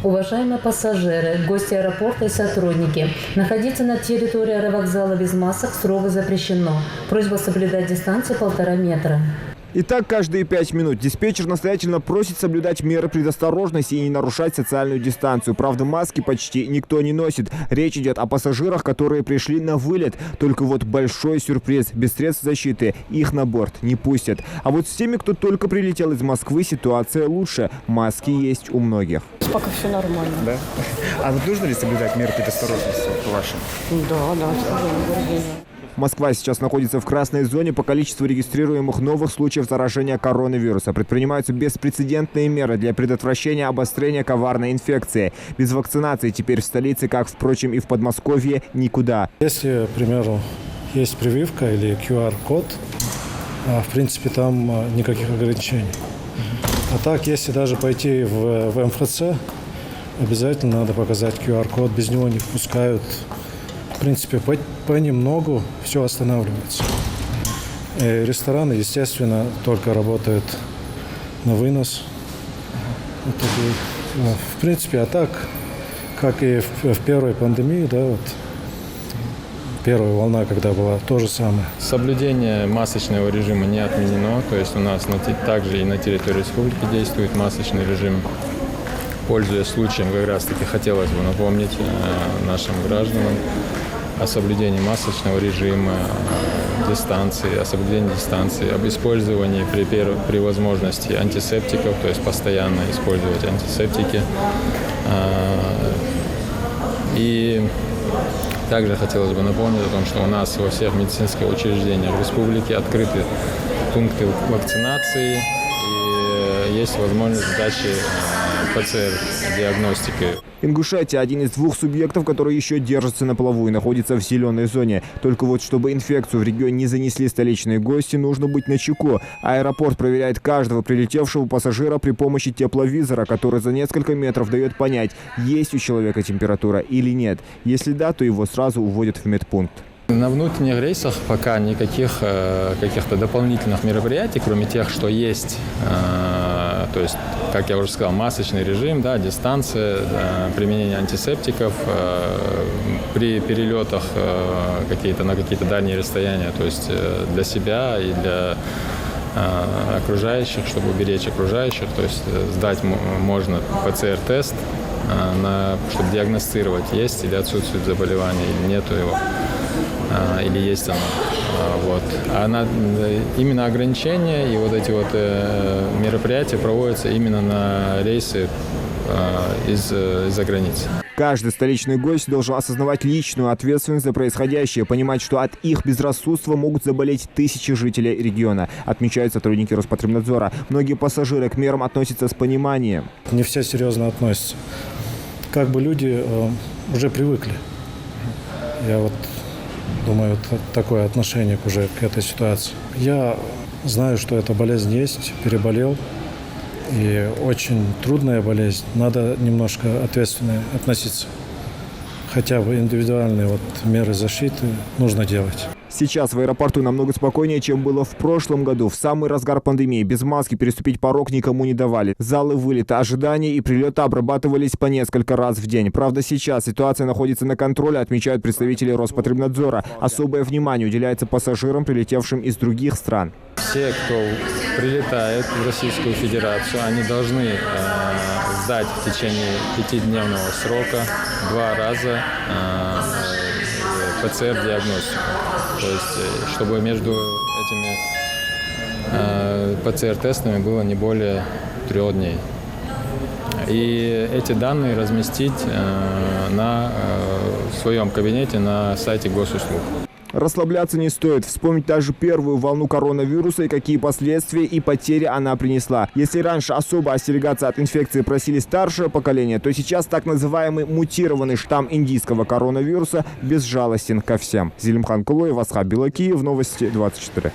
Уважаемые пассажиры, гости аэропорта и сотрудники, находиться на территории аэровокзала без масок строго запрещено. Просьба соблюдать дистанцию 1,5 метра. Итак, каждые 5 минут диспетчер настоятельно просит соблюдать меры предосторожности и не нарушать социальную дистанцию. Правда, маски почти никто не носит. Речь идет о пассажирах, которые пришли на вылет. Только вот большой сюрприз. Без средств защиты их на борт не пустят. А вот с теми, кто только прилетел из Москвы, ситуация лучше. Маски есть у многих. Пока все нормально. Да? А вот нужно ли соблюдать меры предосторожности по-вашему? Да. Москва сейчас находится в красной зоне по количеству регистрируемых новых случаев заражения коронавируса. Предпринимаются беспрецедентные меры для предотвращения обострения коварной инфекции. Без вакцинации теперь в столице, как, впрочем, и в Подмосковье, никуда. Если, к примеру, есть прививка или QR-код, в принципе, там никаких ограничений. А так, если даже пойти в МФЦ, обязательно надо показать QR-код, без него не впускают. В принципе, понемногу все останавливается. Рестораны, естественно, только работают на вынос. В принципе, а так, как и в первой пандемии, да, вот, первая волна, когда была, то же самое. Соблюдение масочного режима не отменено, то есть у нас также и на территории республики действует масочный режим. Пользуясь случаем, как раз таки хотелось бы напомнить нашим гражданам о соблюдении масочного режима, дистанции, о соблюдении дистанции, об использовании при возможности антисептиков, то есть постоянно использовать антисептики. И также хотелось бы напомнить о том, что у нас во всех медицинских учреждениях республики открыты пункты вакцинации и есть возможность сдачи ПЦР-диагностики. Ингушетия – один из 2 субъектов, который еще держится на плаву и находится в зеленой зоне. Только вот, чтобы инфекцию в регион не занесли столичные гости, нужно быть начеку. Аэропорт проверяет каждого прилетевшего пассажира при помощи тепловизора, который за несколько метров дает понять, есть у человека температура или нет. Если да, то его сразу уводят в медпункт. На внутренних рейсах пока никаких каких-то дополнительных мероприятий, кроме тех, что есть, то есть, как я уже сказал, масочный режим, да, дистанция, применение антисептиков при перелетах на какие-то дальние расстояния, то есть для себя и для окружающих, чтобы уберечь окружающих, то есть сдать можно ПЦР-тест, чтобы диагностировать, есть или отсутствует заболевание, или нету его. Или есть оно. Вот. Именно ограничения и вот эти вот мероприятия проводятся именно на рейсы из-за границы. Каждый столичный гость должен осознавать личную ответственность за происходящее, понимать, что от их безрассудства могут заболеть тысячи жителей региона, отмечают сотрудники Роспотребнадзора. Многие пассажиры к мерам относятся с пониманием. Не все серьезно относятся. Как бы люди уже привыкли. Я вот думаю, такое отношение уже к этой ситуации. Я знаю, что эта болезнь есть, переболел. И очень трудная болезнь. Надо немножко ответственно относиться. Хотя бы индивидуальные меры защиты нужно делать. Сейчас в аэропорту намного спокойнее, чем было в прошлом году. В самый разгар пандемии без маски переступить порог никому не давали. Залы вылета, ожидания и прилета обрабатывались по несколько раз в день. Правда, сейчас ситуация находится на контроле, отмечают представители Роспотребнадзора. Особое внимание уделяется пассажирам, прилетевшим из других стран. Все, кто прилетает в Российскую Федерацию, они должны сдать в течение 5-дневного срока 2 раза ПЦР-диагностику. То есть, чтобы между этими ПЦР-тестами было не более 3 дней. И эти данные разместить в своем кабинете на сайте госуслуг. Расслабляться не стоит. Вспомнить даже первую волну коронавируса и какие последствия и потери она принесла. Если раньше особо остерегаться от инфекции просили старшее поколение, то сейчас так называемый мутированный штамм индийского коронавируса безжалостен ко всем. Зелимхан Кулоев, Асхаб Белакиев, Новости 24.